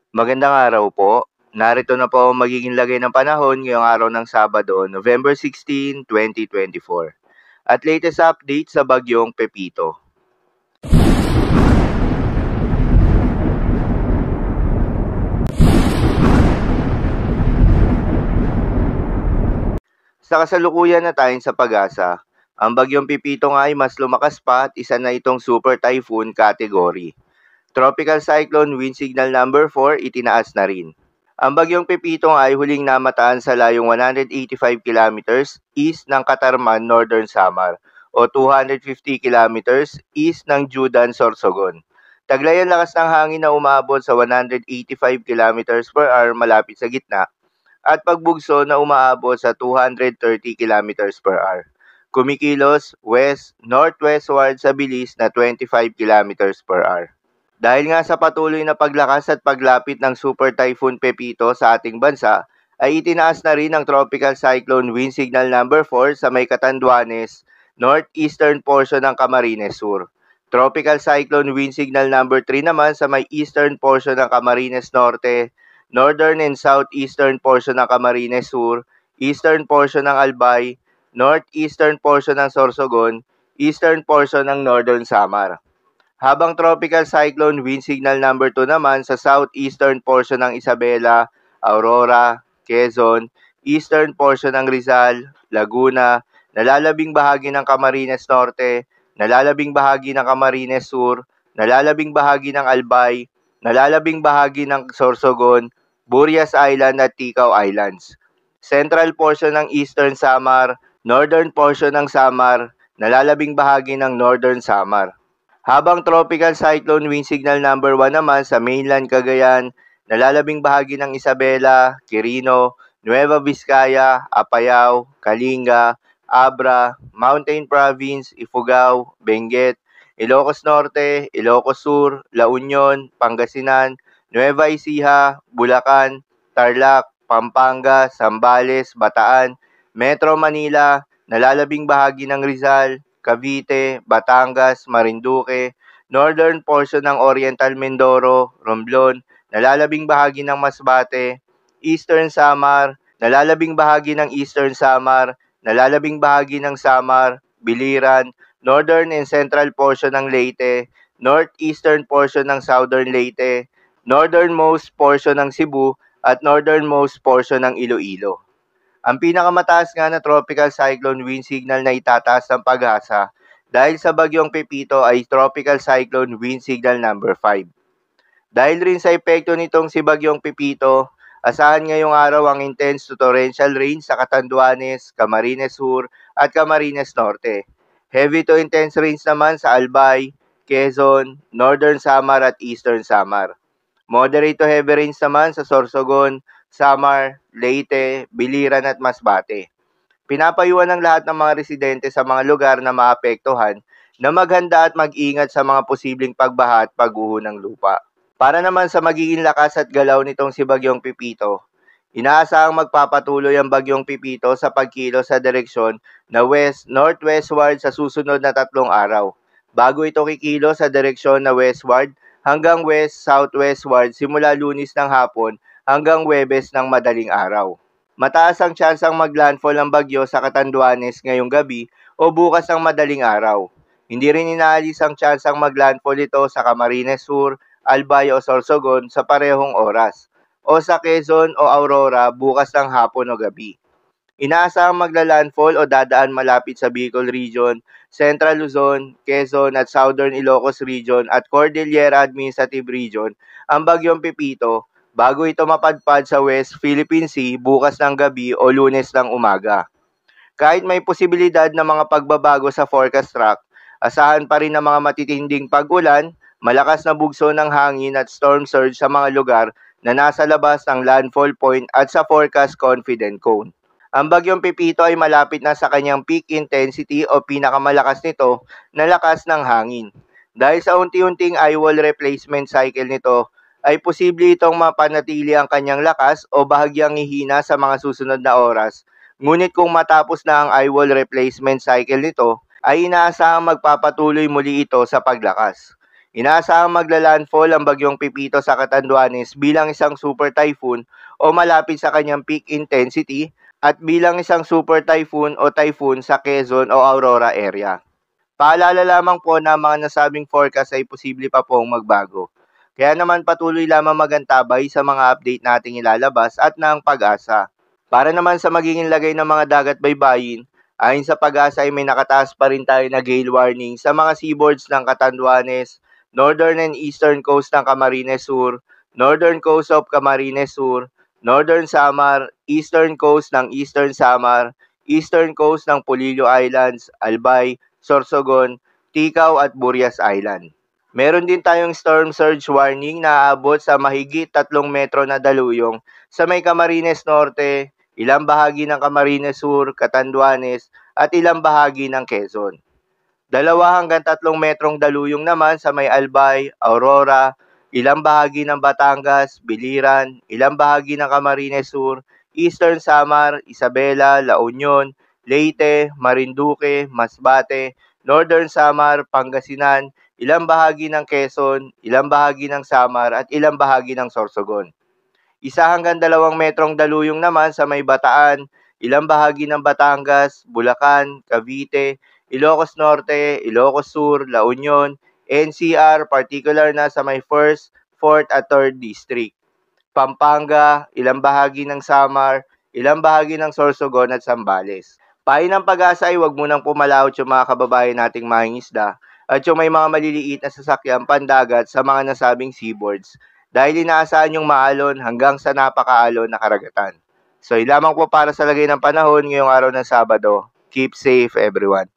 Magandang araw po. Narito na po ang magiging lagay ng panahon ngayong araw ng Sabado, November 16, 2024. At latest update sa bagyong Pepito. Sa kasalukuyan na tayo sa pag-asa, ang bagyong Pepito nga ay mas lumakas pa at isa na itong super typhoon category. Tropical Cyclone Wind Signal number 4 itinaas na rin. Ang bagyong Pepito ay huling namataan sa layong 185 kilometers east ng Catarman, Northern Samar o 250 kilometers east ng Judan, Sorsogon. Taglay ang lakas ng hangin na umabot sa 185 kilometers per hour malapit sa gitna at pagbugso na umaabot sa 230 kilometers per hour. Kumikilos west-northwestward sa bilis na 25 kilometers per hour. Dahil nga sa patuloy na paglakas at paglapit ng Super Typhoon Pepito sa ating bansa, ay itinaas na rin ang Tropical Cyclone Wind Signal number 4 sa may Catanduanes, northeastern portion ng Camarines Sur. Tropical Cyclone Wind Signal number 3 naman sa may eastern portion ng Camarines Norte, northern and southeastern portion ng Camarines Sur, eastern portion ng Albay, northeastern portion ng Sorsogon, eastern portion ng Northern Samar. Habang Tropical Cyclone Wind Signal number 2 naman sa southeastern portion ng Isabela, Aurora, Quezon, eastern portion ng Rizal, Laguna, nalalabing bahagi ng Camarines Norte, nalalabing bahagi ng Camarines Sur, nalalabing bahagi ng Albay, nalalabing bahagi ng Sorsogon, Burias Island at Ticao Islands. Central portion ng Eastern Samar, northern portion ng Samar, nalalabing bahagi ng Northern Samar. Habang Tropical Cyclone Wind Signal number 1 naman sa mainland Cagayan, nalalabing bahagi ng Isabela, Quirino, Nueva Vizcaya, Apayao, Kalinga, Abra, Mountain Province, Ifugao, Benguet, Ilocos Norte, Ilocos Sur, La Union, Pangasinan, Nueva Ecija, Bulacan, Tarlac, Pampanga, Zambales, Bataan, Metro Manila, nalalabing bahagi ng Rizal, Cavite, Batangas, Marinduque, northern portion ng Oriental Mindoro, Romblon, nalalabing bahagi ng Masbate, Eastern Samar, nalalabing bahagi ng Eastern Samar, nalalabing bahagi ng Samar, Biliran, northern and central portion ng Leyte, northeastern portion ng Southern Leyte, northernmost portion ng Cebu, at northernmost portion ng Iloilo. Ang pinakamataas nga na tropical cyclone wind signal na itataas ng pag-asa dahil sa bagyong Pepito ay Tropical Cyclone Wind Signal number 5. Dahil rin sa epekto nitong si bagyong Pepito, asahan ngayong araw ang intense to torrential rain sa Catanduanes, Camarines Sur at Camarines Norte. Heavy to intense rains naman sa Albay, Quezon, Northern Samar at Eastern Samar. Moderate to heavy rains naman sa Sorsogon, Samar, Leyte, Biliran at Masbate. Pinapayuhan ng lahat ng mga residente sa mga lugar na maapektuhan na maghanda at mag-ingat sa mga posibleng pagbaha at pagguho ng lupa. Para naman sa magiging lakas at galaw nitong si Bagyong Pepito, inaasahang magpapatuloy ang Bagyong Pepito sa pagkilos sa direksyon na west-northwestward sa susunod na 3 araw, bago ito kikilos sa direksyon na westward hanggang west-southwestward simula Lunes ng hapon hanggang Huwebes ng madaling araw. Mataas ang tsansang maglandfall ng bagyo sa Catanduanes ngayong gabi o bukas ng madaling araw. Hindi rin inaalis ang tsansang maglandfall ito sa Camarines Sur, Albay o Sorsogon sa parehong oras, o sa Quezon o Aurora bukas ng hapon o gabi. Inaasahang maglalandfall o dadaan malapit sa Bicol Region, Central Luzon, Quezon at Southern Ilocos Region at Cordillera Administrative Region ang bagyong Pepito bago ito mapadpad sa West Philippine Sea bukas ng gabi o Lunes ng umaga. Kahit may posibilidad ng mga pagbabago sa forecast track, asahan pa rin ng mga matitinding pag-ulan, malakas na bugso ng hangin at storm surge sa mga lugar na nasa labas ng landfall point at sa forecast confident cone. Ang bagyong Pepito ay malapit na sa kanyang peak intensity o pinakamalakas nito na lakas ng hangin. Dahil sa unti-unting eye wall replacement cycle nito, ay posible itong mapanatili ang kanyang lakas o bahagyang hihina sa mga susunod na oras. Ngunit kung matapos na ang eye wall replacement cycle nito, ay inaasahang magpapatuloy muli ito sa paglakas. Inaasahang magla-landfall ang bagyong Pipito sa Catanduanes bilang isang super typhoon o malapit sa kanyang peak intensity at bilang isang super typhoon o typhoon sa Quezon o Aurora area. Paalala lamang po na mga nasabing forecast ay posible pa pong magbago. Kaya naman patuloy lamang magantabay sa mga update nating ilalabas at ng pag-asa. Para naman sa magiging lagay ng mga dagat baybayin, ayon sa pag-asa ay may nakataas pa rin tayo na gale warning sa mga seaboards ng Catanduanes, northern and eastern coast ng Camarines Sur, northern coast of Camarines Sur, northern Samar, eastern coast ng Eastern Samar, eastern coast ng Polillo Islands, Albay, Sorsogon, Ticao at Burias Island. Meron din tayong storm surge warning na aabot sa mahigit 3 metro na daluyong sa may Camarines Norte, ilang bahagi ng Camarines Sur, Catanduanes at ilang bahagi ng Quezon. 2 hanggang 3 metrong daluyong naman sa may Albay, Aurora, ilang bahagi ng Batangas, Biliran, ilang bahagi ng Camarines Sur, Eastern Samar, Isabela, La Union, Leyte, Marinduque, Masbate, Northern Samar, Pangasinan, ilang bahagi ng Quezon, ilang bahagi ng Samar at ilang bahagi ng Sorsogon. 1 hanggang 2 metrong daluyong naman sa may Bataan, ilang bahagi ng Batangas, Bulacan, Cavite, Ilocos Norte, Ilocos Sur, La Union, NCR, particular na sa may 1st, 4th at 3rd District. Pampanga, ilang bahagi ng Samar, ilang bahagi ng Sorsogon at Zambales. Payo ng pag-asa ay huwag munang pumalaot yung mga kababayan nating mangingisda at yung may mga maliliit na sasakyan pandagat sa mga nasabing seaboards dahil inaasahan yung maalon hanggang sa napakaalon na karagatan. So, lamang po para sa lagay ng panahon ngayong araw ng Sabado. Keep safe everyone.